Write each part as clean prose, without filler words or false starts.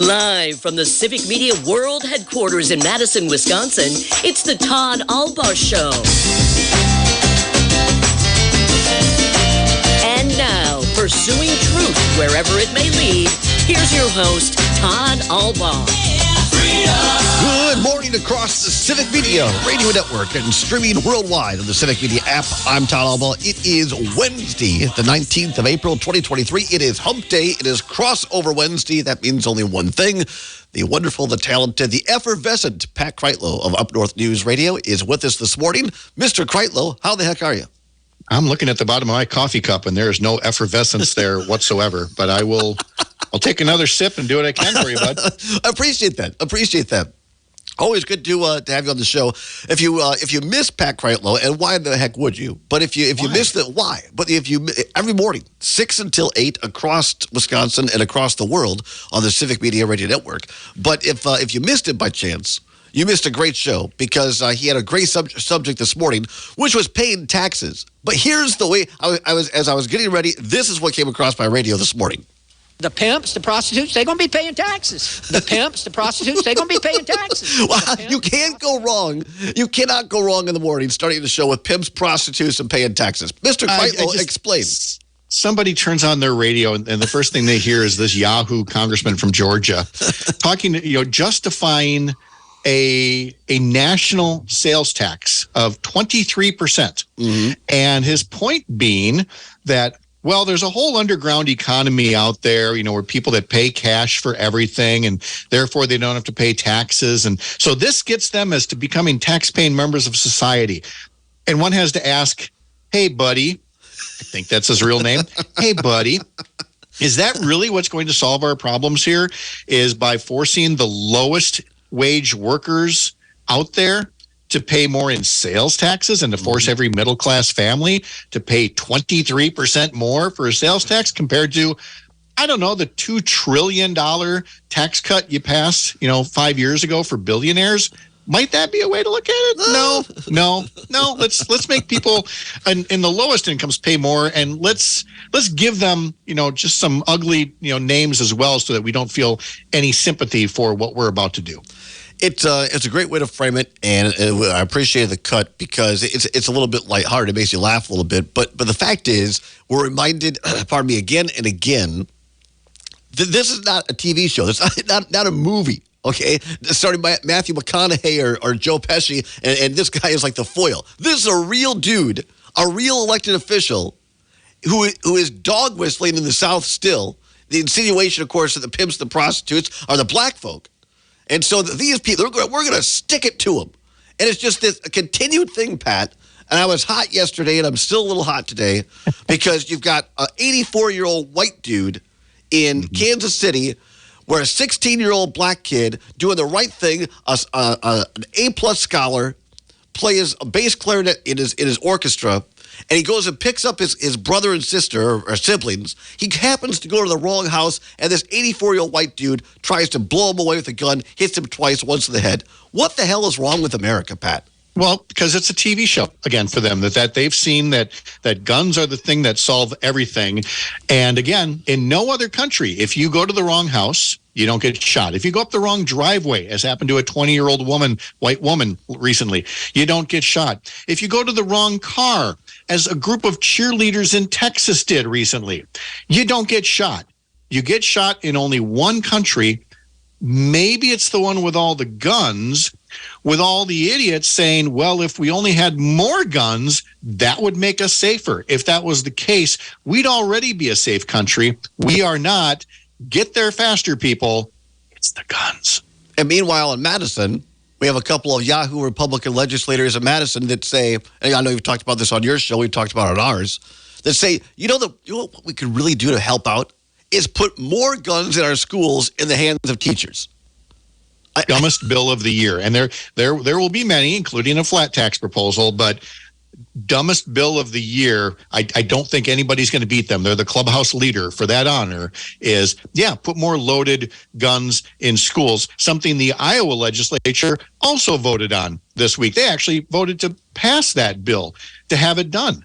Live from the Civic Media World Headquarters in Madison, Wisconsin, it's the Todd Albaugh Show. And now, pursuing truth wherever it may lead, here's your host, Todd Albaugh. Good morning across the Civic Media Radio Network and streaming worldwide on the Civic Media app. I'm Todd Albaugh. It is Wednesday, the 19th of April, 2023. It is Hump Day. It is Crossover Wednesday. That means only one thing. The wonderful, the talented, the effervescent Pat Kreitlow of Up North News Radio is with us this morning. Mr. Kreitlow, how the heck are you? I'm looking at the bottom of my coffee cup, and there is no effervescence there whatsoever. But I'll take another sip and do what I can for you, bud. I appreciate that. Always good to have you on the show. If you miss Pat Kreitlow, and why the heck would you? But if you missed it, why? But every morning, 6 until 8 across Wisconsin and across the world on the Civic Media Radio Network. But if you missed it by chance, you missed a great show because he had a great subject this morning, which was paying taxes. But here's the way as I was getting ready, this is what came across my radio this morning. The pimps, the prostitutes, they're going to be paying taxes. The pimps, the prostitutes, they're going to be paying taxes. Well, you can't go wrong. You cannot go wrong in the morning starting the show with pimps, prostitutes, and paying taxes. Mr. Kreitlow, explain. Somebody turns on their radio, and the first thing they hear is this Yahoo congressman from Georgia talking, justifying a national sales tax of 23%. Mm-hmm. And his point being that, well, there's a whole underground economy out there, where people that pay cash for everything, and therefore they don't have to pay taxes. And so this gets them as to becoming tax-paying members of society. And one has to ask, hey, buddy, I think that's his real name. Hey, buddy, is that really what's going to solve our problems here? Is by forcing the lowest wage workers out there to pay more in sales taxes and to force every middle-class family to pay 23% more for a sales tax compared to, I don't know, the $2 trillion tax cut you passed, 5 years ago for billionaires. Might that be a way to look at it? No. Let's make people in the lowest incomes pay more, and let's give them, just some ugly, names as well, so that we don't feel any sympathy for what we're about to do. It's a great way to frame it, and I appreciate the cut because it's a little bit lighthearted. It makes you laugh a little bit. But the fact is, we're reminded, pardon me, again and again, that this is not a TV show. It's not a movie, okay? Starting by Matthew McConaughey or Joe Pesci, and this guy is like the foil. This is a real dude, a real elected official who is dog whistling in the South still. The insinuation, of course, that the pimps, the prostitutes, are the black folk. And so these people, we're going to stick it to them. And it's just this continued thing, Pat. And I was hot yesterday, and I'm still a little hot today because you've got an 84-year-old white dude in Kansas City where a 16-year-old black kid doing the right thing, an A-plus scholar, plays a bass clarinet in his orchestra, and he goes and picks up his brother and sister or siblings. He happens to go to the wrong house, and this 84-year-old white dude tries to blow him away with a gun, hits him twice, once in the head. What the hell is wrong with America, Pat? Well, because it's a TV show, again, for them, that they've seen that guns are the thing that solve everything. And again, in no other country, if you go to the wrong house, you don't get shot. If you go up the wrong driveway, as happened to a 20-year-old white woman recently, you don't get shot. If you go to the wrong car, as a group of cheerleaders in Texas did recently, you don't get shot. You get shot in only one country. Maybe it's the one with all the guns, with all the idiots saying, well, if we only had more guns, that would make us safer. If that was the case, we'd already be a safe country. We are not. Get there faster, people. It's the guns. And meanwhile, in Madison, we have a couple of Yahoo Republican legislators in Madison that say, and I know you've talked about this on your show, we've talked about it on ours, that say, you know what we could really do to help out is put more guns in our schools in the hands of teachers. Dumbest bill of the year. And there will be many, including a flat tax proposal, but dumbest bill of the year, I don't think anybody's going to beat them. They're the clubhouse leader for that honor is, put more loaded guns in schools, something the Iowa legislature also voted on this week. They actually voted to pass that bill, to have it done.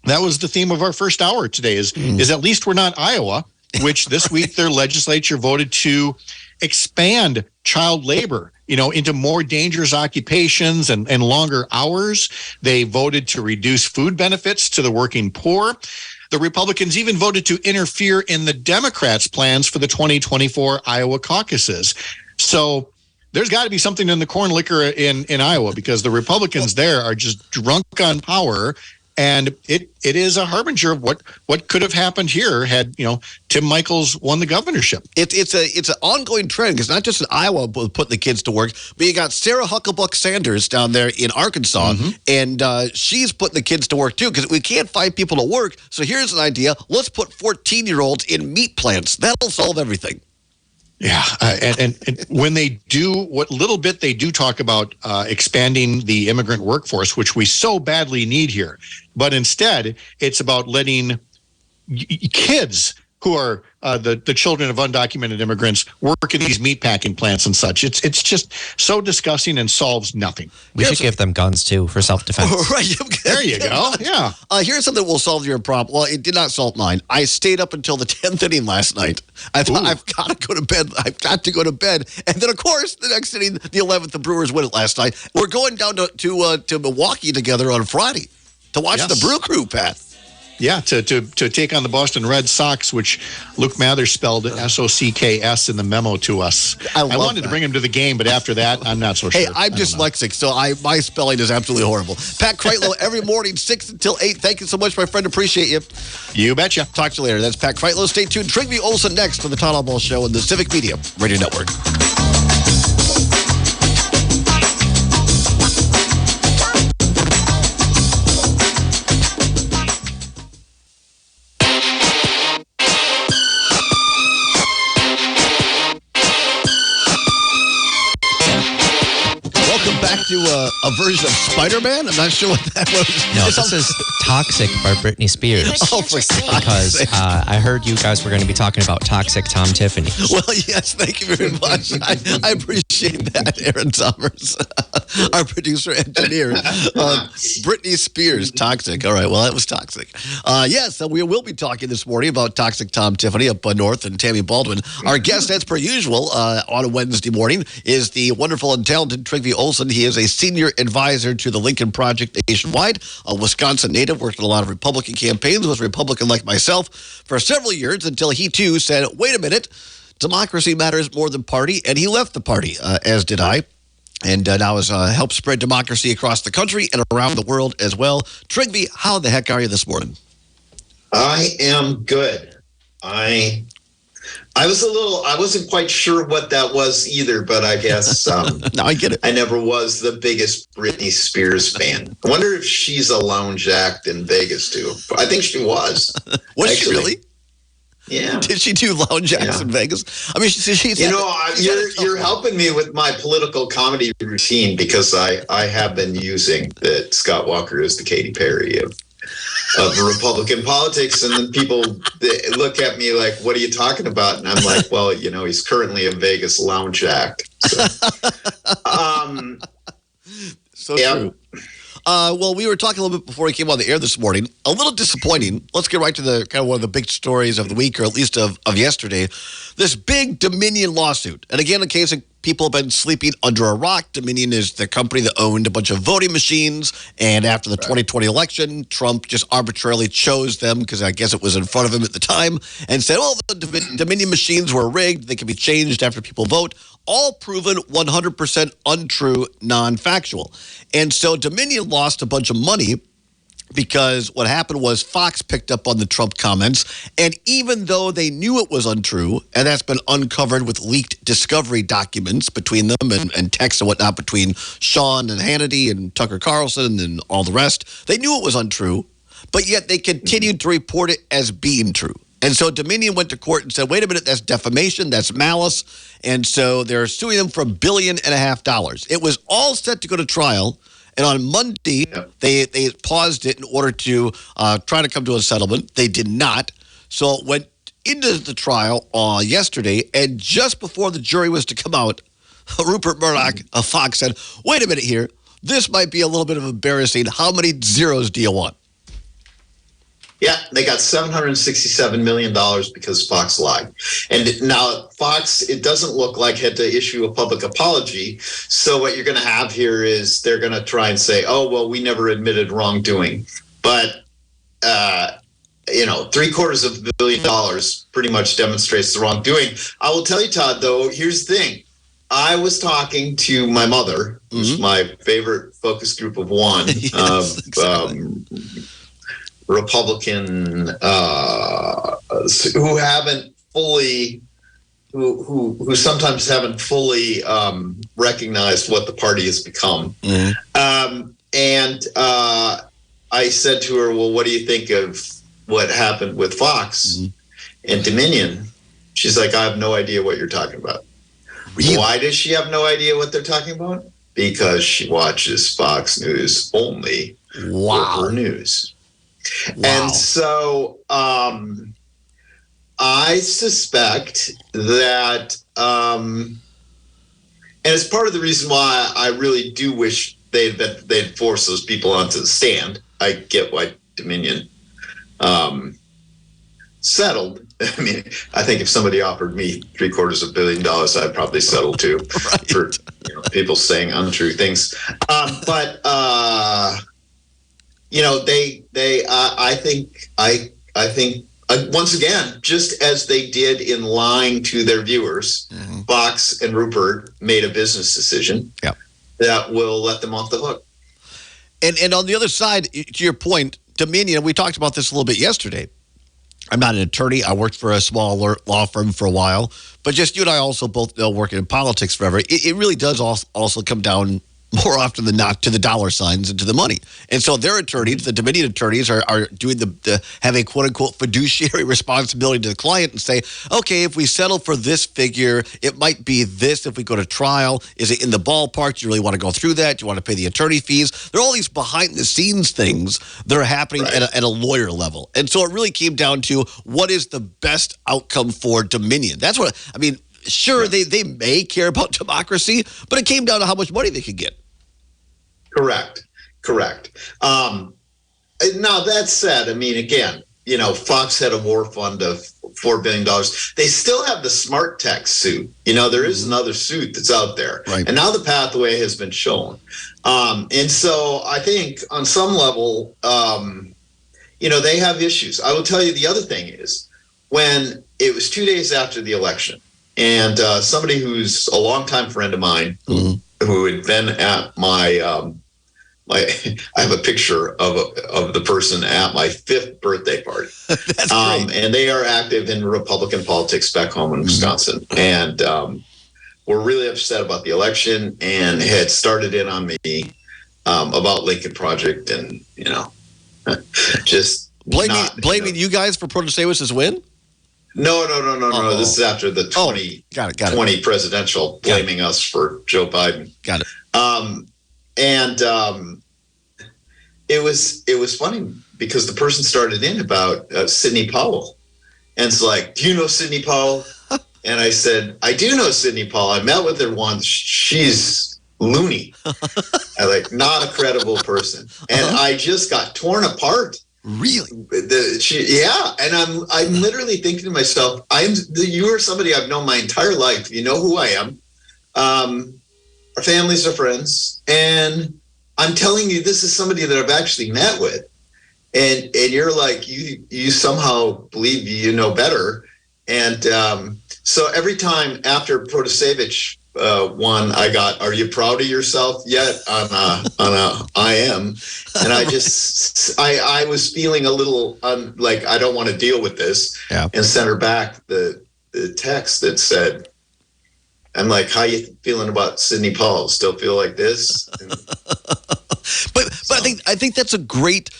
That was the theme of our first hour today is at least we're not Iowa. which this week their legislature voted to expand child labor, into more dangerous occupations and longer hours. They voted to reduce food benefits to the working poor. The Republicans even voted to interfere in the Democrats' plans for the 2024 Iowa caucuses. So there's got to be something in the corn liquor in Iowa, because the Republicans there are just drunk on power. And it is a harbinger of what could have happened here had Tim Michels won the governorship. It's an ongoing trend, because not just in Iowa putting the kids to work, but you got Sarah Hucklebuck Sanders down there in Arkansas, and she's putting the kids to work too, because we can't find people to work. So here's an idea: let's put 14-year-olds in meat plants. That'll solve everything. Yeah, and when they do what little bit they do talk about expanding the immigrant workforce, which we so badly need here, but instead it's about letting kids who are the children of undocumented immigrants work in these meatpacking plants and such. It's just so disgusting and solves nothing. We should give them guns too for self-defense. Right. There you go. Yeah. Here's something that will solve your problem. Well, it did not solve mine. I stayed up until the 10th inning last night. I thought, I've got to go to bed. I've got to go to bed. And then, of course, the next inning, the 11th, the Brewers win it last night. We're going down to Milwaukee together on Friday to watch the Brew Crew, Pat. Yeah, to take on the Boston Red Sox, which Luke Mather spelled SOCKS in the memo to us. I wanted to bring him to the game, but after that, I'm not so sure. Hey, I'm dyslexic, so my spelling is absolutely horrible. Pat Kreitlow, every morning, 6 until 8. Thank you so much, my friend. Appreciate you. You betcha. Talk to you later. That's Pat Kreitlow. Stay tuned. Trygve Olson next for the Todd Ball Show on the Civic Media Radio Network. To a version of Spider-Man? I'm not sure what that was. No, this is Toxic by Britney Spears. Oh, for God's sake. Because I heard you guys were going to be talking about Toxic Tom Tiffany. Well, yes, thank you very much. I appreciate that, Aaron Summers, our producer engineer. Britney Spears, Toxic. All right, well, that was Toxic. Yes, we will be talking this morning about Toxic Tom Tiffany up north and Tammy Baldwin. Our guest, as per usual, on a Wednesday morning is the wonderful and talented Trygve Olson. He is a senior advisor to the Lincoln Project nationwide, a Wisconsin native, worked in a lot of Republican campaigns, was a Republican like myself for several years until he too said, wait a minute, democracy matters more than party, and he left the party, as did I. And now has helped spread democracy across the country and around the world as well. Trygve, how the heck are you this morning? I am good. I wasn't quite sure what that was either, but I guess no, I get it. I never was the biggest Britney Spears fan. I wonder if she's a lounge act in Vegas too. I think she was. Was she really? Yeah. Did she do lounge acts in Vegas? I mean, she's you're helping me with my political comedy routine, because I have been using that Scott Walker is the Katy Perry of Republican politics, and then people look at me like, what are you talking about? And I'm like, well, he's currently a Vegas lounge act. So true. Well, we were talking a little bit before we came on the air this morning. A little disappointing. Let's get right to the kind of one of the big stories of the week, or at least of yesterday. This big Dominion lawsuit. And again, in case people have been sleeping under a rock, Dominion is the company that owned a bunch of voting machines. And after the 2020 election, Trump just arbitrarily chose them, because I guess it was in front of him at the time, and said, well, the Dominion machines were rigged. They can be changed after people vote. All proven 100% untrue, non-factual. And so Dominion lost a bunch of money, because what happened was Fox picked up on the Trump comments, and even though they knew it was untrue, and that's been uncovered with leaked discovery documents between them and texts and whatnot between Sean and Hannity and Tucker Carlson and all the rest, they knew it was untrue, but yet they continued to report it as being true. And so Dominion went to court and said, wait a minute, that's defamation, that's malice, and so they're suing them for $1.5 billion. It was all set to go to trial. And on Monday, they paused it in order to try to come to a settlement. They did not. So it went into the trial yesterday. And just before the jury was to come out, Rupert Murdoch of Fox said, wait a minute here. This might be a little bit of embarrassing. How many zeros do you want? Yeah, they got $767 million because Fox lied. And now Fox, it doesn't look like had to issue a public apology. So what you're going to have here is they're going to try and say, oh, well, we never admitted wrongdoing. But, $750 million pretty much demonstrates the wrongdoing. I will tell you, Todd, though, here's the thing. I was talking to my mother, who's my favorite focus group of one, Republican who haven't fully, who sometimes haven't fully recognized what the party has become. And I said to her, well, what do you think of what happened with Fox and Dominion? She's like, I have no idea what you're talking about. Really? Why does she have no idea what they're talking about? Because she watches Fox News only for her news. Wow. And so I suspect that, and it's part of the reason why I really do wish they'd force those people onto the stand. I get why Dominion settled. I mean, I think if somebody offered me $750 million, I'd probably settle too for people saying untrue things. But I think once again, just as they did in lying to their viewers, Fox and Rupert made a business decision that will let them off the hook. And on the other side, to your point, Dominion, we talked about this a little bit yesterday. I'm not an attorney. I worked for a small law firm for a while. But just you and I also both know working in politics forever, it really does also come down more often than not to the dollar signs and to the money. And so their attorneys, the Dominion attorneys, are doing have a quote-unquote fiduciary responsibility to the client and say, okay, if we settle for this figure, it might be this if we go to trial. Is it in the ballpark? Do you really want to go through that? Do you want to pay the attorney fees? There are all these behind-the-scenes things that are happening at a lawyer level. And so it really came down to what is the best outcome for Dominion. That's what, I mean, sure, they may care about democracy, but it came down to how much money they could get. Correct. Now, that said, I mean, again, Fox had a war fund of $4 billion. They still have the smart tech suit. There is another suit that's out there. Right. And now the pathway has been shown. And so I think on some level, they have issues. I will tell you the other thing is when it was 2 days after the election and somebody who's a longtime friend of mine who had been at my I have a picture of the person at my 5th birthday party. That's great. And they are active in Republican politics back home in Wisconsin. And were really upset about the election and had started in on me about Lincoln Project and, just blaming you guys for Protasewis's win? No. This is after the 2020 presidential, blaming us for Joe Biden. Got it. And it was funny because the person started in about Sidney Powell. And it's like, do you know Sidney Powell? And I said, I do know Sidney Powell. I met with her once. She's loony. Not a credible person. And I just got torn apart. Really? And I'm literally thinking to myself, you are somebody I've known my entire life. You know who I am. Our families are friends, and I'm telling you, this is somebody that I've actually met with, and you're like, you somehow believe you know better, and so every time after Protasevich won, I got, "Are you proud of yourself yet?" on a I am, and I was feeling a little like I don't want to deal with this, and sent her back the text that said, I'm like, how you feeling about Sidney Powell? Still feel like this? But I think that's a great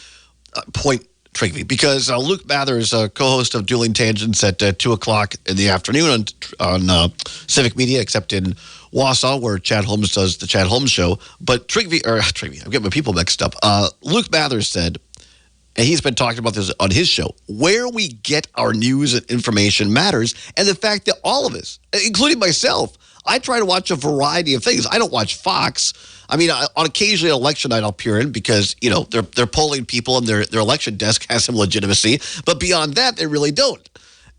point, Trygve, because Luke Mathers, co-host of Dueling Tangents at 2:00 in the afternoon on Civic Media, except in Wausau, where Chad Holmes does the Chad Holmes Show. But Trygve, I'm getting my people mixed up. Luke Mathers said, and he's been talking about this on his show, where we get our news and information matters. And the fact that all of us, including myself, I try to watch a variety of things. I don't watch Fox. I mean, on occasionally election night, I'll peer in because, they're polling people and their election desk has some legitimacy. But beyond that, they really don't.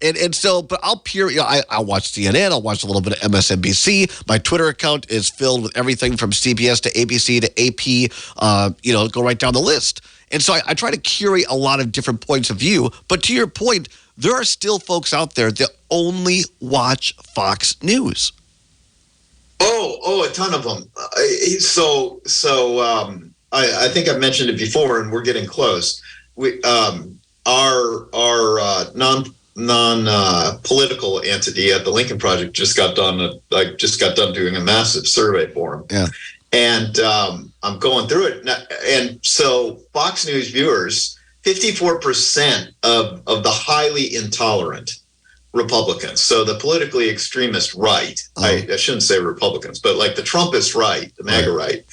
And so, but I'll peer, I'll watch CNN, I'll watch a little bit of MSNBC. My Twitter account is filled with everything from CBS to ABC to AP, go right down the list. And so I try to curate a lot of different points of view. But to your point, there are still folks out there that only watch Fox News. Oh, a ton of them. I think I've mentioned it before, and we're getting close. We our non-political entity at the Lincoln Project just got done doing a massive survey for them. Yeah. And I'm going through it. And so Fox News viewers, 54% of the highly intolerant Republicans, so the politically extremist right, I shouldn't say Republicans, but like the Trumpist right, the MAGA right,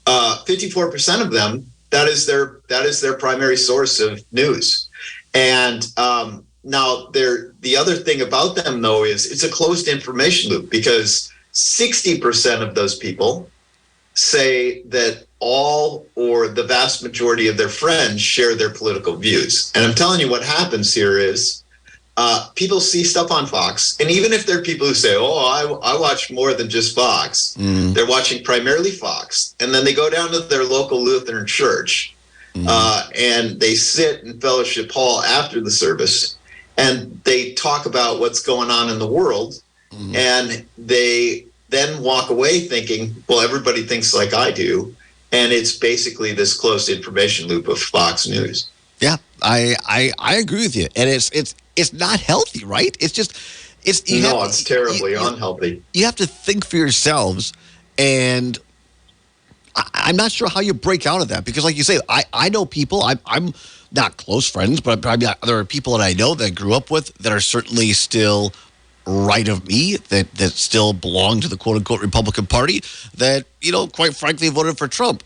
54% of them, that is their primary source of news. And now the other thing about them, though, is it's a closed information loop because 60% of those people say that all or the vast majority of their friends share their political views. And I'm telling you what happens here is people see stuff on Fox, and even if they're people who say, I watch more than just Fox, they're watching primarily Fox, and then they go down to their local Lutheran church, and they sit in fellowship hall after the service, and they talk about what's going on in the world, and they then walk away thinking, well, everybody thinks like I do, and it's basically this closed information loop of Fox News. Yeah, I agree with you, and it's not healthy, right? It's terribly unhealthy. You have to think for yourselves, and I'm not sure how you break out of that because, like you say, I know people. I'm not close friends, but there are people that I know that I grew up with that are certainly still right of me, that still belong to the quote unquote Republican Party, that quite frankly voted for Trump.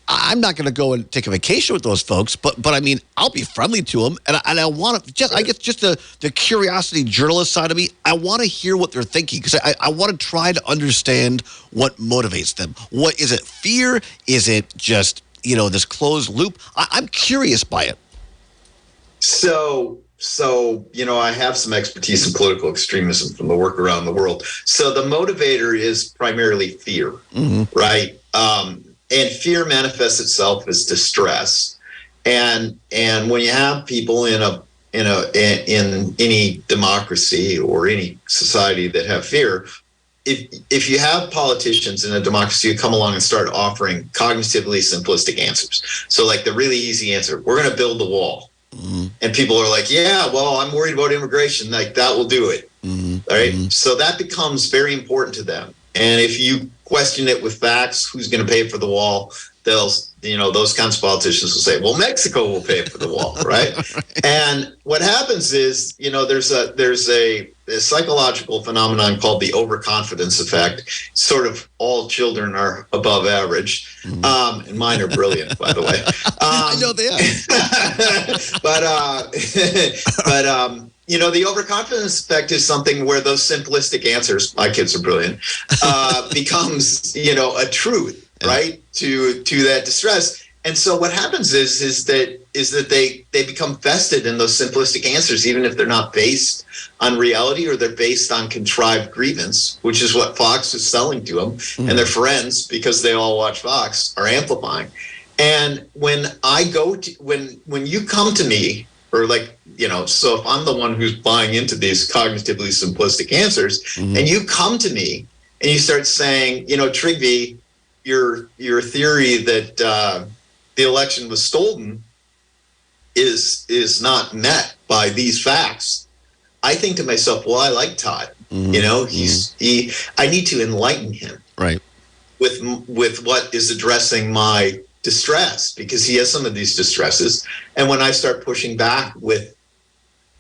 I'm not going to go and take a vacation with those folks, but I mean, I'll be friendly to them, and I want to I guess just the curiosity journalist side of me. I want to hear what they're thinking because I want to try to understand what motivates them. What is it? Fear? Is it just this closed loop? I'm curious by it. So I have some expertise in political extremism from the work around the world. So the motivator is primarily fear, right? And fear manifests itself as distress, and when you have people in any democracy or any society that have fear, if you have politicians in a democracy who come along and start offering cognitively simplistic answers, so like the really easy answer, we're going to build the wall, and people are like, yeah, well, I'm worried about immigration, like that will do it, all right? So that becomes very important to them, and if you question it with facts, who's going to pay for the wall? Those kinds of politicians will say, well, Mexico will pay for the wall, right? And what happens is, there's a psychological phenomenon called the overconfidence effect. Sort of all children are above average, and mine are brilliant, by the way. I know they are. But the overconfidence effect is something where those simplistic answers, my kids are brilliant, becomes, a truth, right, to that distress. And so what happens is that they become vested in those simplistic answers, even if they're not based on reality or they're based on contrived grievance, which is what Fox is selling to them. And their friends, because they all watch Fox, are amplifying. And when you come to me, or so if I'm the one who's buying into these cognitively simplistic answers, and you come to me and you start saying, Trygve, your theory that the election was stolen is not met by these facts, I think to myself, well, I like Todd. I need to enlighten him, right, with what is addressing my distress, because he has some of these distresses. And when I start pushing back with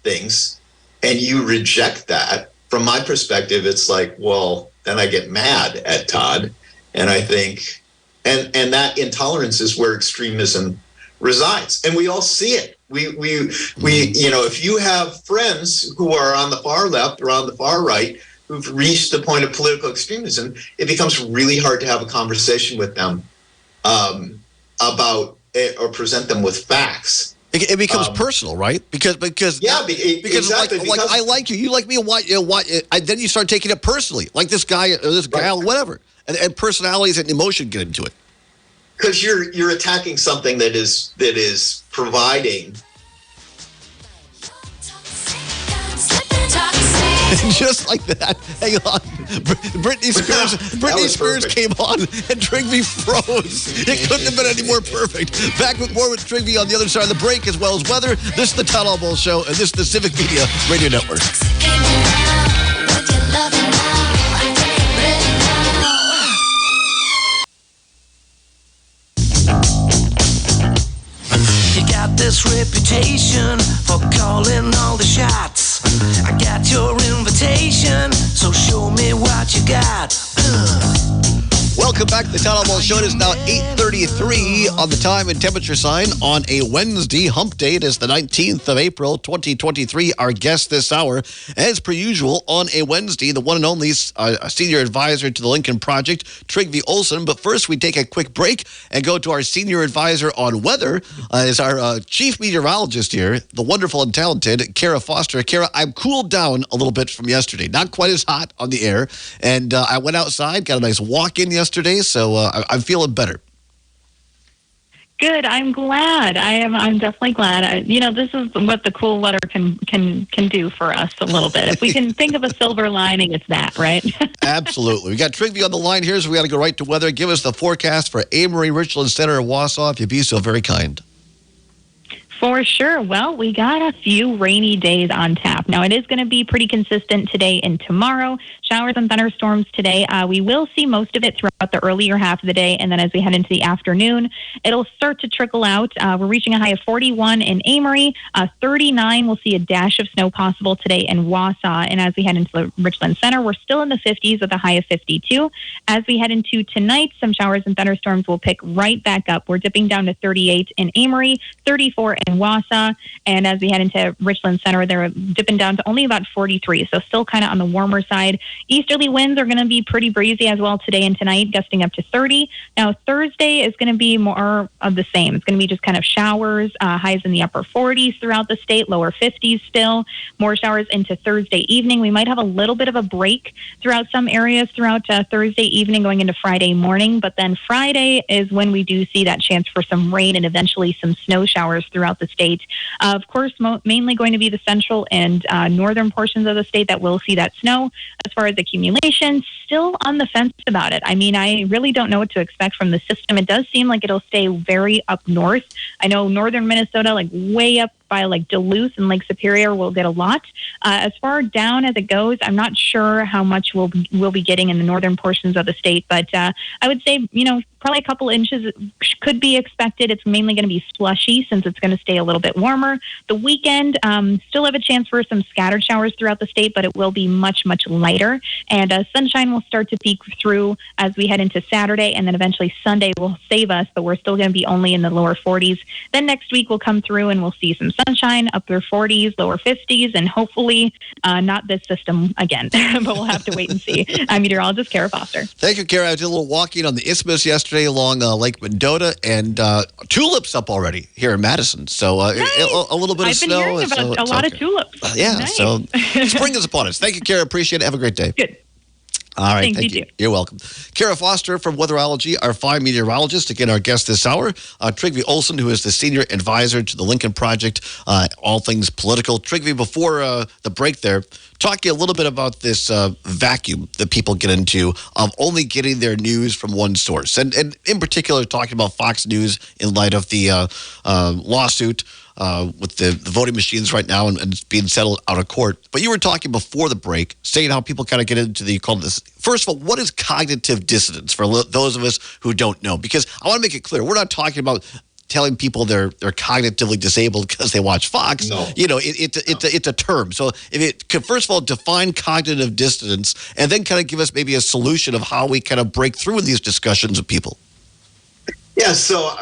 things and you reject that, from my perspective, it's like, well, then I get mad at Todd, and I think, and that intolerance is where extremism resides, and we all see it. We if you have friends who are on the far left or on the far right, who've reached the point of political extremism, it becomes really hard to have a conversation with them about it or present them with facts. It becomes personal, right? Because exactly. Like I like you, you like me, and then you start taking it personally, like this guy or this gal, whatever, and personalities and emotion get into it. Because you're attacking something that is providing. Just like that. Hang on. Britney Spears came on and Trygve froze. It couldn't have been any more perfect. Back with more with Trygve on the other side of the break, as well as weather. This is the Todd Albaugh Show, and this is the Civic Media Radio Network. You got this reputation for calling all the shots. I got your invitation, so show me what you got. Welcome back to the Todd Albaugh Show. It is now 8:33 on the time and temperature sign on a Wednesday. Hump Day. It is the 19th of April, 2023. Our guest this hour, as per usual, on a Wednesday, the one and only senior advisor to the Lincoln Project, Trygve Olson. But first, we take a quick break and go to our senior advisor on weather, is our chief meteorologist here, the wonderful and talented Kara Foster. Kara, I'm cooled down a little bit from yesterday. Not quite as hot on the air. And I went outside, got a nice walk in yesterday, so I'm feeling better. Good. I'm glad. I'm definitely glad. This is what the cool weather can do for us a little bit. If we can think of a silver lining, it's that, right? Absolutely. We got Trygve on the line here, so we got to go right to weather. Give us the forecast for Amory, Richland Center, and Wausau, if you'd be so very kind. For sure. Well, we got a few rainy days on tap. Now, it is going to be pretty consistent today and tomorrow. Showers and thunderstorms today. We will see most of it throughout the earlier half of the day, and then as we head into the afternoon, it'll start to trickle out. We're reaching a high of 41 in Amory. 39, we'll see a dash of snow possible today in Wausau, and as we head into the Richland Center, we're still in the 50s with a high of 52. As we head into tonight, some showers and thunderstorms will pick right back up. We're dipping down to 38 in Amory, 34 in Wausau, and as we head into Richland Center, they're dipping down to only about 43, so still kind of on the warmer side. Easterly winds are going to be pretty breezy as well today and tonight, gusting up to 30. Now, Thursday is going to be more of the same. It's going to be just kind of showers, highs in the upper 40s throughout the state, lower 50s still. More showers into Thursday evening. We might have a little bit of a break throughout some areas throughout Thursday evening going into Friday morning, but then Friday is when we do see that chance for some rain and eventually some snow showers throughout the state. Of course, mainly going to be the central and northern portions of the state that will see that snow. As far as accumulation, still on the fence about it. I mean, I really don't know what to expect from the system. It does seem like it'll stay very up north. I know northern Minnesota, like way up by like Duluth and Lake Superior, will get a lot. As far down as it goes, I'm not sure how much we'll be getting in the northern portions of the state, but I would say, probably a couple inches could be expected. It's mainly going to be slushy since it's going to stay a little bit warmer. The weekend, still have a chance for some scattered showers throughout the state, but it will be much, much lighter. And sunshine will start to peek through as we head into Saturday, and then eventually Sunday will save us, but we're still going to be only in the lower 40s. Then next week we'll come through and we'll see some sunshine, upper 40s, lower 50s, and hopefully not this system again, but we'll have to wait and see. I'm meteorologist Kara Foster. Thank you, Kara. I did a little walking on the Isthmus yesterday along Lake Mendota, and tulips up already here in Madison. So nice. a little bit of snow. I've been hearing about a lot of tulips. Yeah, nice. So spring is upon us. Thank you, Kara. Appreciate it. Have a great day. Good. All right, thank you. You're welcome. Kara Foster from Weatherology, our fine meteorologist, again, our guest this hour. Trygve Olson, who is the senior advisor to the Lincoln Project, all things political. Trygve, before the break there, talking a little bit about this vacuum that people get into of only getting their news from one source. And in particular, talking about Fox News in light of the lawsuit with the voting machines right now and it's being settled out of court. But you were talking before the break, saying how people kind of get into you call this. First of all, what is cognitive dissonance for those of us who don't know? Because I want to make it clear, we're not talking about telling people they're cognitively disabled because they watch Fox. No. It's a term. So if it could, first of all, define cognitive dissonance and then kind of give us maybe a solution of how we kind of break through in these discussions with people. Yeah, so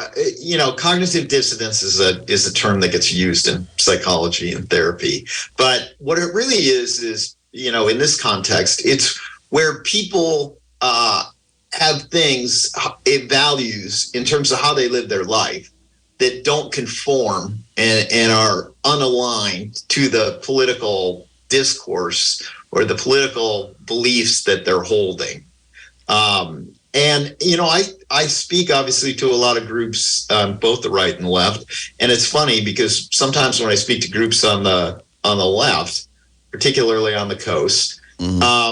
cognitive dissonance is a term that gets used in psychology and therapy, but what it really is in this context, it's where people have things, values in terms of how they live their life that don't conform and are unaligned to the political discourse or the political beliefs that they're holding. And, I speak obviously to a lot of groups on both the right and the left. And it's funny because sometimes when I speak to groups on the left, particularly on the coast, they'll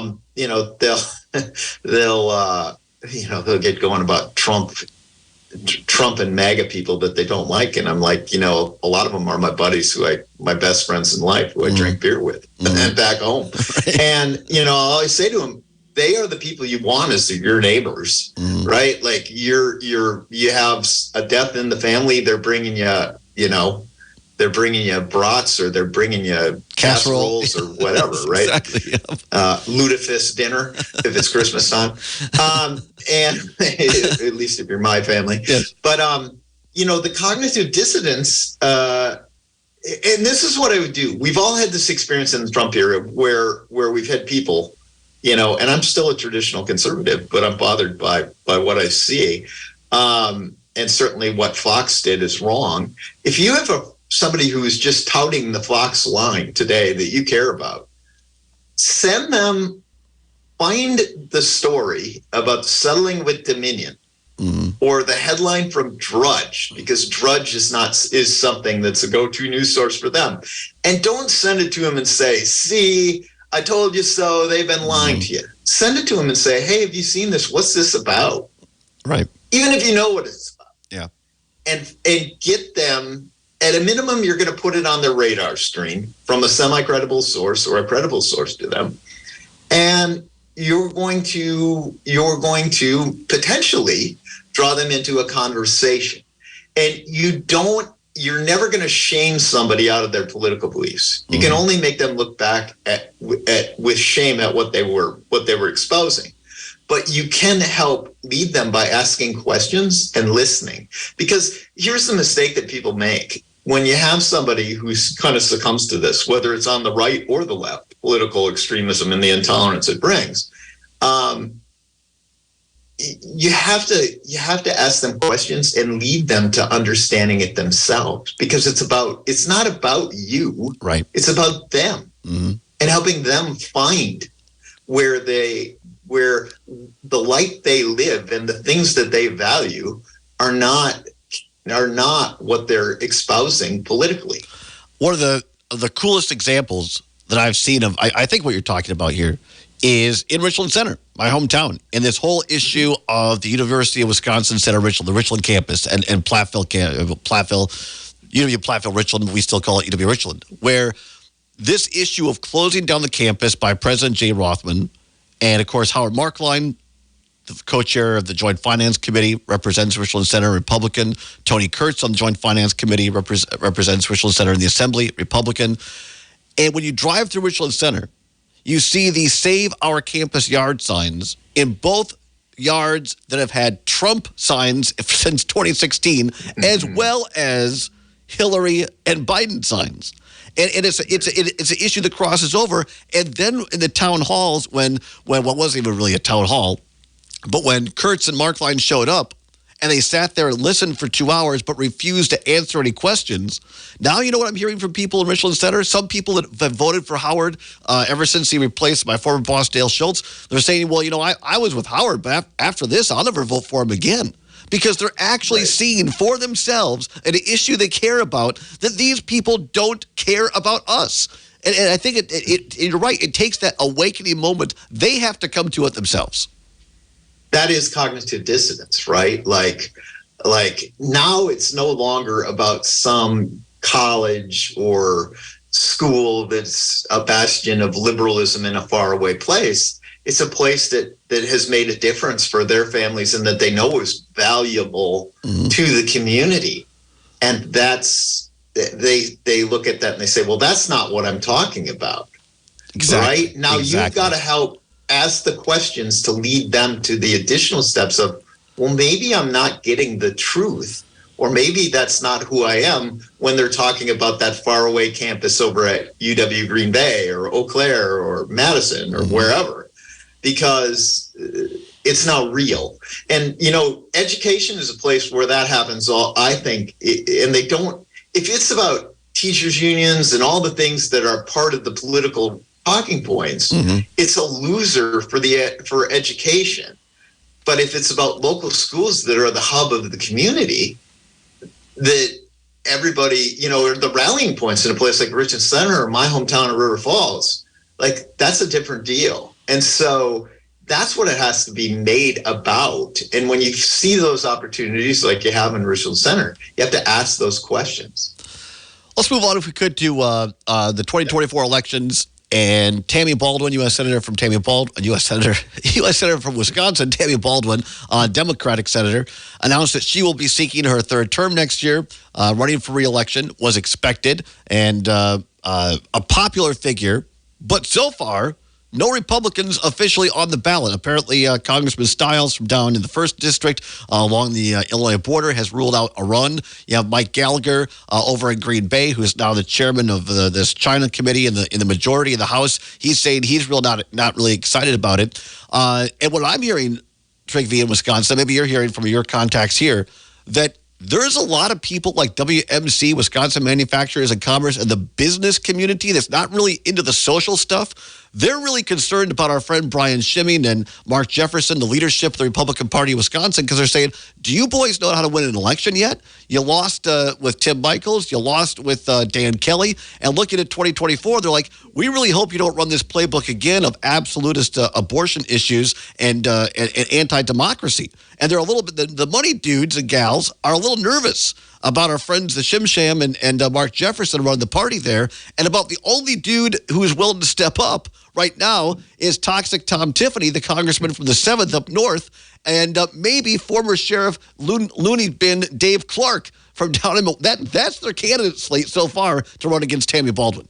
get going about Trump and MAGA people that they don't like. And I'm like, a lot of them are my buddies my best friends in life who I drink beer with and back home. Right. And, I always say to them, they are the people you want as your neighbors, right? Like you have a death in the family. They're bringing you, brats, or they're bringing you casseroles or whatever, right? Exactly. Yeah. Lutefisk dinner if it's Christmas time, and at least if you're my family. Yes. But the cognitive dissonance, and this is what I would do. We've all had this experience in the Trump era where we've had people. And I'm still a traditional conservative, but I'm bothered by what I see. And certainly what Fox did is wrong. If you have somebody who is just touting the Fox line today that you care about, find the story about settling with Dominion or the headline from Drudge, because Drudge is something that's a go-to news source for them. And don't send it to them and say, see, I told you so. They've been lying to you. Send it to them and say, hey, have you seen this? What's this about? Right. Even if you know what it's about. Yeah. And get them, at a minimum, you're going to put it on their radar screen from a semi-credible source or a credible source to them. And you're going to potentially draw them into a conversation. And you're never going to shame somebody out of their political beliefs. You can only make them look back with shame at what they were exposing. But you can help lead them by asking questions and listening. Because here's the mistake that people make. When you have somebody who kind of succumbs to this, whether it's on the right or the left, political extremism and the intolerance it brings, you have to ask them questions and lead them to understanding it themselves, because it's not about you, right? It's about them and helping them find where the light they live and the things that they value are not what they're espousing politically. One of the coolest examples that I've seen of, I think what you're talking about here, is in Richland Center, my hometown, and this whole issue of the University of Wisconsin Center Richland, the Richland campus, and Platteville, Platteville, Richland, we still call it UW Richland, where this issue of closing down the campus by President Jay Rothman, and of course Howard Markline, the co-chair of the Joint Finance Committee, represents Richland Center, Republican. Tony Kurtz on the Joint Finance Committee represents Richland Center in the Assembly, Republican. And when you drive through Richland Center, you see the Save Our Campus yard signs in both yards that have had Trump signs since 2016, as well as Hillary and Biden signs. And it's an issue that crosses over. And then in the town halls, when what wasn't even really a town hall, but when Kurtz and Markline showed up, and they sat there and listened for 2 hours but refused to answer any questions. Now you know what I'm hearing from people in Richland Center? Some people that have voted for Howard ever since he replaced my former boss, Dale Schultz, they're saying, well, I was with Howard, but after this, I'll never vote for him again. Because they're actually seeing for themselves an issue they care about that these people don't care about us. And I think you're right. It takes that awakening moment. They have to come to it themselves. That is cognitive dissonance, right? Like now it's no longer about some college or school that's a bastion of liberalism in a faraway place. It's a place that has made a difference for their families and that they know is valuable to the community. And that's, they look at that and they say, well, that's not what I'm talking about. Exactly. Right? Now you've got to help ask the questions to lead them to the additional steps of, well, maybe I'm not getting the truth, Or maybe that's not who I am when they're talking about that faraway campus over at UW Green Bay or Eau Claire or Madison or wherever, because it's not real. And, education is a place where that happens, I think, and they don't, if it's about teachers' unions and all the things that are part of the political talking points, it's a loser for education. But if it's about local schools that are the hub of the community, that everybody, or the rallying points in a place like Richmond Center or my hometown of River Falls, like that's a different deal. And so that's what it has to be made about. And when you see those opportunities like you have in Richmond Center, you have to ask those questions. Let's move on, if we could, to the 2024 elections. And Tammy Baldwin, U.S. Senator from U.S. Senator from Wisconsin, Tammy Baldwin, Democratic senator, announced that she will be seeking her third term next year. Running for re-election was expected and a popular figure, but so far, no Republicans officially on the ballot. Apparently, Congressman Stiles from down in the 1st District along the Illinois border has ruled out a run. You have Mike Gallagher over in Green Bay, who is now the chairman of this China committee in the majority of the House. He's saying he's not really excited about it. And what I'm hearing, Trygve, in Wisconsin, maybe you're hearing from your contacts here, that there's a lot of people like WMC, Wisconsin Manufacturers and Commerce, and the business community that's not really into the social stuff. They're really concerned about our friend Brian Schimming and Mark Jefferson, the leadership of the Republican Party of Wisconsin, because they're saying, do you boys know how to win an election yet? You lost with Tim Michels. You lost with Dan Kelly. And looking at 2024, they're like, we really hope you don't run this playbook again of absolutist abortion issues and anti-democracy. And they're a little bit, the money dudes and gals are a little nervous about our friends, the Shim Sham and Mark Jefferson running the party there, and about the only dude who is willing to step up right now is toxic Tom Tiffany, the congressman from the 7th up north, and maybe former Sheriff Looney Bin Dave Clark from down in that's their candidate slate so far to run against Tammy Baldwin.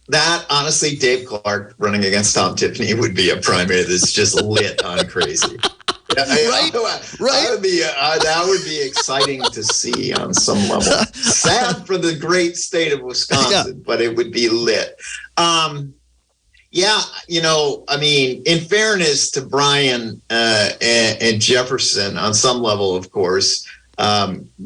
That, honestly, Dave Clark running against Tom Tiffany would be a primary that's just lit on crazy. Right? That would be exciting to see on some level. Sad for the great state of Wisconsin, but it would be lit. In fairness to Brian and Jefferson, on some level, of course,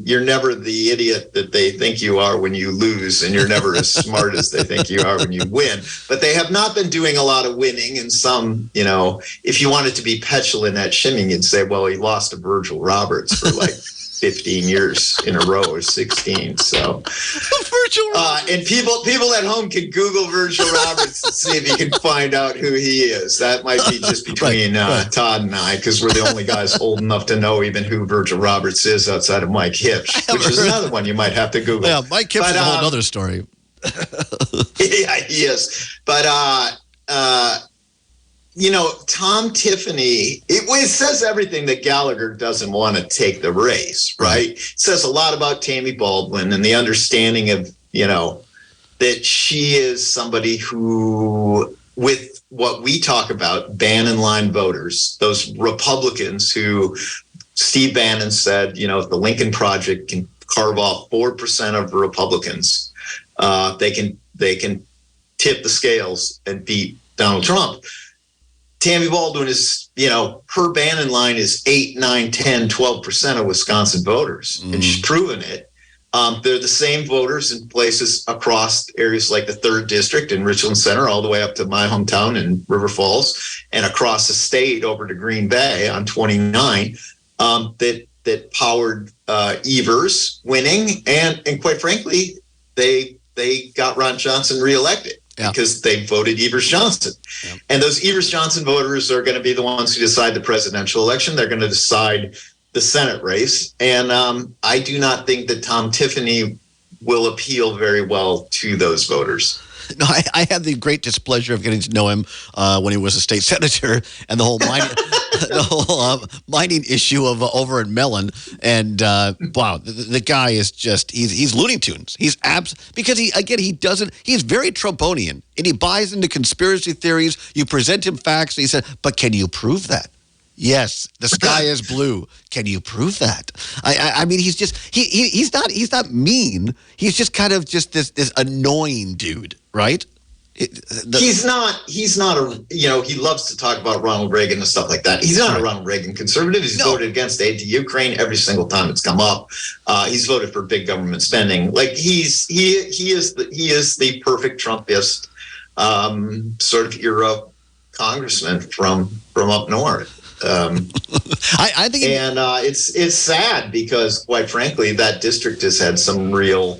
you're never the idiot that they think you are when you lose, and you're never as smart as they think you are when you win. But they have not been doing a lot of winning. And some, if you wanted to be petulant at Schimming, you'd say, well, he lost to Virgil Roberts for like 15 years in a row or 16. So, and people at home can Google Virgil Roberts and see if you can find out who he is. That might be just between Todd and I, because we're the only guys old enough to know even who Virgil Roberts is outside of Mike Hipsch, which is another one you might have to Google. Yeah, Mike Hipsch is a whole other story. Yeah, he is. But Tom Tiffany, it says everything that Gallagher doesn't want to take the race, right? It says a lot about Tammy Baldwin and the understanding of, that she is somebody who, with what we talk about, Bannon line voters, those Republicans who Steve Bannon said, if the Lincoln Project can carve off 4% of Republicans, they can tip the scales and beat Donald Trump. Tammy Baldwin is, her Bannon line is 8, 9, 10, 12% of Wisconsin voters, and she's proven it. They're the same voters in places across areas like the 3rd District and Richland Center, all the way up to my hometown in River Falls, and across the state over to Green Bay on 29, that powered Evers winning, and quite frankly, they got Ron Johnson reelected. Yeah. Because they voted Evers-Johnson. Yeah. And those Evers-Johnson voters are going to be the ones who decide the presidential election. They're going to decide the Senate race. And I do not think that Tom Tiffany will appeal very well to those voters. No, I had the great displeasure of getting to know him when he was a state senator, and the whole mining issue of over in Mellon. And wow, the guy is just he's Looney Tunes. He's because he's very Trumponian, and he buys into conspiracy theories. You present him facts, and he said, "But can you prove that?" Yes, the sky is blue. Can you prove that? I mean, he's just he's not mean. He's just kind of just this annoying dude, right? He's not a, he loves to talk about Ronald Reagan and stuff like that. He's not a Ronald Reagan conservative. He's voted against aid to Ukraine every single time it's come up. He's voted for big government spending. Like he is the perfect Trumpist sort of era congressman from up north. I think, it's sad because, quite frankly, that district has had some real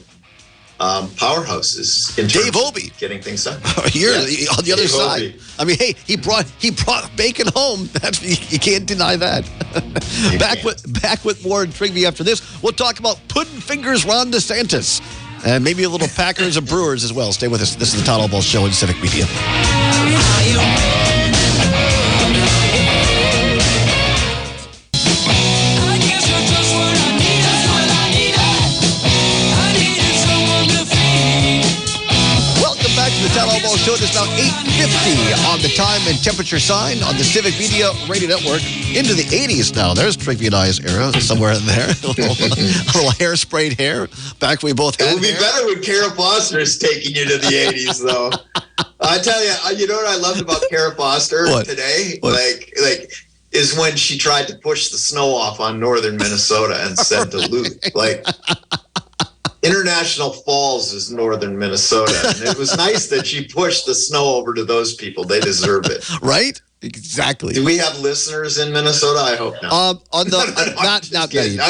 powerhouses in terms of getting things done. You're on the other side. Obey. I mean, hey, he brought bacon home. You can't deny that. Back with more Trygve after this. We'll talk about pudding fingers Ron DeSantis and maybe a little Packers and Brewers as well. Stay with us. This is the Todd Allball Show in Civic Media. The Todd Allball Show is now 8:50 on the time and temperature sign on the Civic Media Radio Network. Into the 80s now. There's Trygve and I's era, somewhere in there. a little hair-sprayed hair. Back when we both had It would be better when Kara Foster is taking you to the 80s, though. I tell you, you know what I loved about Kara Foster today? What? Like, is when she tried to push the snow off on northern Minnesota and said Duluth. Like, International Falls is northern Minnesota. And it was nice that she pushed the snow over to those people. They deserve it. Right? Exactly. Do we have listeners in Minnesota? I hope not. I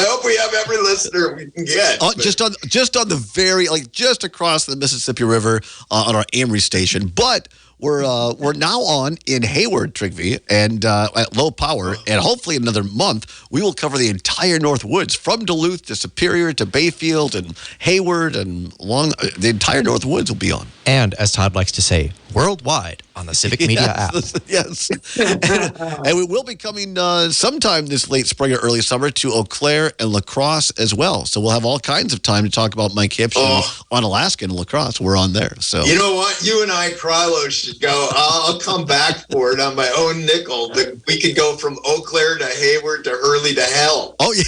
hope we have every listener we can get. Just on the very, just across the Mississippi River on our Amory station. But we're now on in Hayward, Trygve, and at low power, and hopefully in another month we will cover the entire North Woods from Duluth to Superior to Bayfield and Hayward and along the entire North Woods will be on. And as Todd likes to say, worldwide on the Civic Media app. Yes, and we will be coming sometime this late spring or early summer to Eau Claire and La Crosse as well. So we'll have all kinds of time to talk about Mike Hipsch on Alaska and La Crosse. We're on there. So you know what? You and I, Kreitlow, should go. I'll come back for it on my own nickel. We could go from Eau Claire to Hayward to Hurley to hell. Oh yeah.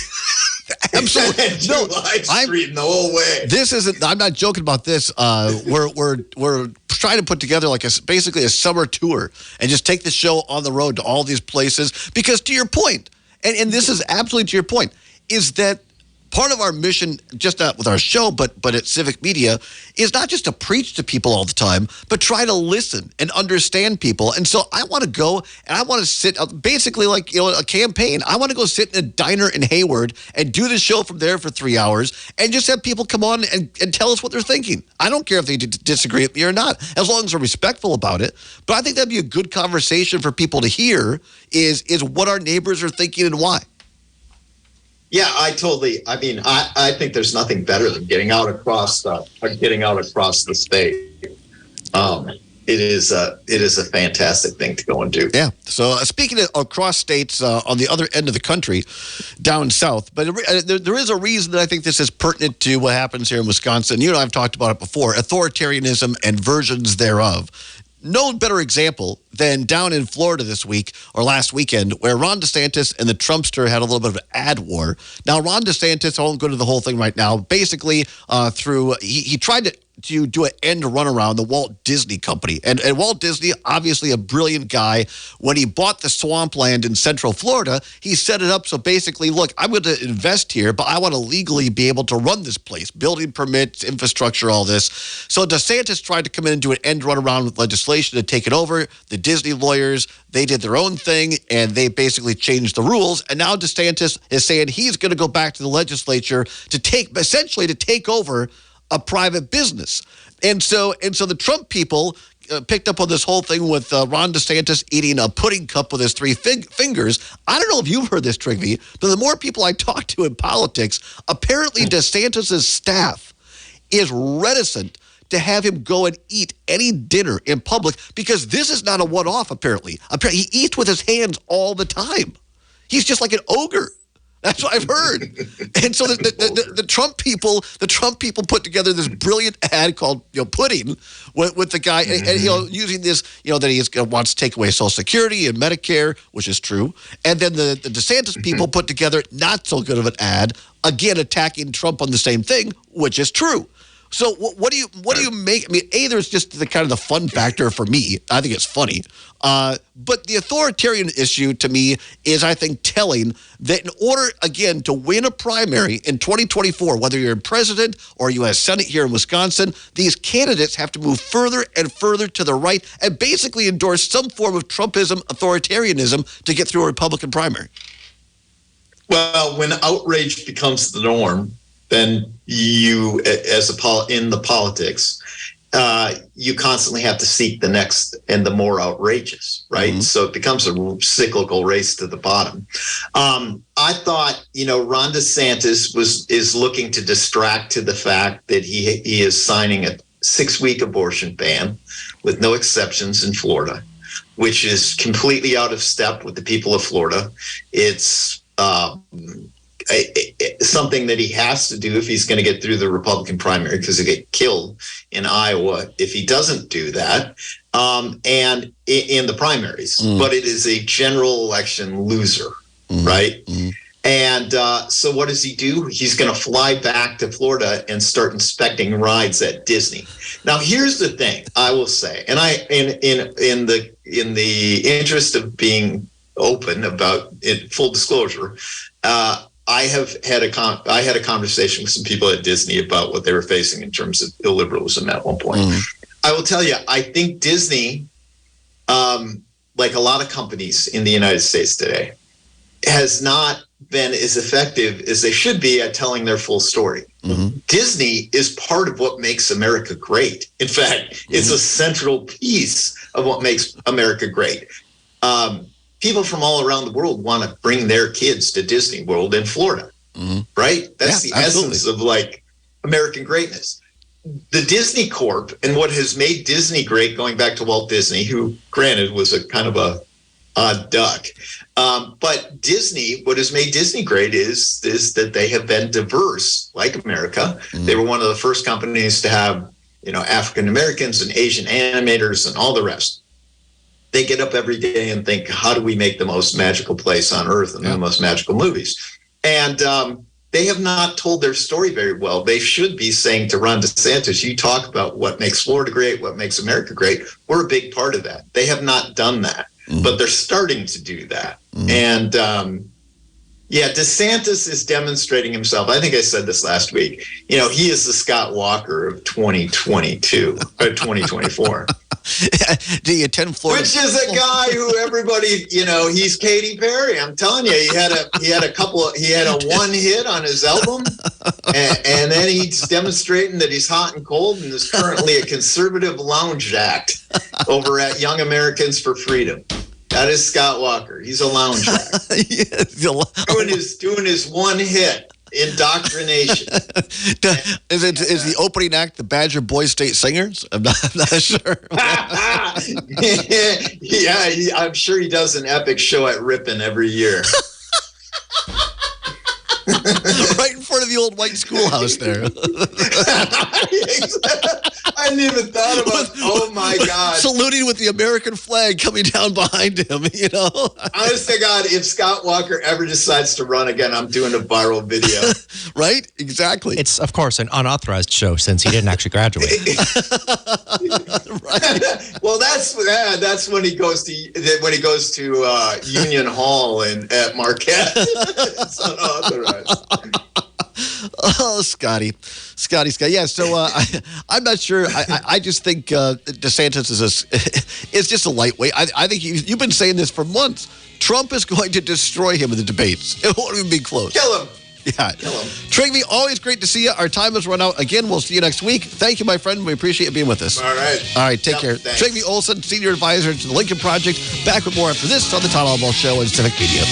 Absolutely. No, live stream the whole way. This isn't. I'm not joking about this. We're trying to put together basically a summer tour and just take the show on the road to all these places. Because to your point, and this is absolutely to your point, is that part of our mission, just not with our show, but at Civic Media, is not just to preach to people all the time, but try to listen and understand people. And so I want to go and I want to sit, basically like a campaign. I want to go sit in a diner in Hayward and do the show from there for 3 hours and just have people come on and tell us what they're thinking. I don't care if they disagree with me or not, as long as they're respectful about it. But I think that'd be a good conversation for people to hear is what our neighbors are thinking and why. Yeah, I think there's nothing better than getting out across the state. It is a fantastic thing to go and do. Yeah. So speaking of across states on the other end of the country, down south, but there is a reason that I think this is pertinent to what happens here in Wisconsin. You and I have talked about it before, authoritarianism and versions thereof. No better example than down in Florida this week or last weekend where Ron DeSantis and the Trumpster had a little bit of an ad war. Now, Ron DeSantis, I won't go to the whole thing right now, basically he tried to do an end run around the Walt Disney Company. And Walt Disney, obviously a brilliant guy. When he bought the swampland in Central Florida, he set it up so basically, look, I'm going to invest here, but I want to legally be able to run this place, building permits, infrastructure, all this. So DeSantis tried to come in and do an end run around with legislation to take it over. The Disney lawyers, they did their own thing, and they basically changed the rules. And now DeSantis is saying he's going to go back to the legislature to take over a private business. And so the Trump people picked up on this whole thing with Ron DeSantis eating a pudding cup with his three fingers. I don't know if you've heard this, Trygve, but the more people I talk to in politics, apparently DeSantis' staff is reticent to have him go and eat any dinner in public because this is not a one-off, apparently. He eats with his hands all the time. He's just like an ogre. That's what I've heard. And so the Trump people put together this brilliant ad called Pudding with the guy and using this that he wants to take away Social Security and Medicare, which is true. And then the DeSantis people put together not so good of an ad, again attacking Trump on the same thing, which is true. So what do you make? I mean, there's just the kind of the fun factor for me. I think it's funny. But the authoritarian issue to me is, I think, telling that in order, again, to win a primary in 2024, whether you're president or U.S. Senate here in Wisconsin, these candidates have to move further and further to the right and basically endorse some form of Trumpism, authoritarianism to get through a Republican primary. Well, when outrage becomes the norm, then you, in the politics, you constantly have to seek the next and the more outrageous, right? Mm-hmm. So it becomes a cyclical race to the bottom. I thought, Ron DeSantis is looking to distract to the fact that he is signing a 6-week abortion ban with no exceptions in Florida, which is completely out of step with the people of Florida. It's something that he has to do if he's going to get through the Republican primary, because he'll get killed in Iowa if he doesn't do that, and in the primaries. But it is a general election loser, right? And so what does he do? He's going to fly back to Florida and start inspecting rides at Disney. Now, here's the thing I will say, and in the interest of being open about it, full disclosure, I had a conversation with some people at Disney about what they were facing in terms of illiberalism at one point. I will tell you, I think Disney, like a lot of companies in the United States today, has not been as effective as they should be at telling their full story. Disney is part of what makes America great. In fact, it's a central piece of what makes America great. People from all around the world want to bring their kids to Disney World in Florida, right? That's the essence of American greatness. The Disney Corp and what has made Disney great, going back to Walt Disney, who granted was a kind of a odd duck. But Disney, what has made Disney great is that they have been diverse, like America. They were one of the first companies to have, African Americans and Asian animators and all the rest. They get up every day and think, how do we make the most magical place on earth and the most magical movies? And they have not told their story very well. They should be saying to Ron DeSantis, you talk about what makes Florida great, what makes America great. We're a big part of that. They have not done that, but they're starting to do that. And DeSantis is demonstrating himself. I think I said this last week. He is the Scott Walker of 2022 or 2024. Do you attend Florida? Which is a guy who everybody, he's Katy Perry. I'm telling you, he had a one hit on his album, and then he's demonstrating that he's hot and cold, and is currently a conservative lounge act over at Young Americans for Freedom. That is Scott Walker. He's a lounge act. Doing his one hit. Indoctrination. Is the opening act the Badger Boys State Singers? I'm not sure. I'm sure he does an epic show at Ripon every year. Right in front of the old white schoolhouse there. I hadn't even thought about oh my God. Saluting with the American flag coming down behind him, Honest to God, if Scott Walker ever decides to run again, I'm doing a viral video. Right? Exactly. It's, of course, an unauthorized show since he didn't actually graduate. Right. Well, that's when he goes to Union Hall at Marquette. It's unauthorized. Oh, Scotty. Yeah, so I'm not sure. I just think DeSantis is just a lightweight. I think you've been saying this for months. Trump is going to destroy him in the debates. It won't even be close. Kill him. Yeah. Trygve, always great to see you. Our time has run out. Again, we'll see you next week. Thank you, my friend. We appreciate you being with us. All right, take care. Thanks. Trygve Olson, Senior Advisor to the Lincoln Project. Back with more after this on the Todd Albaugh Show and Civic Media.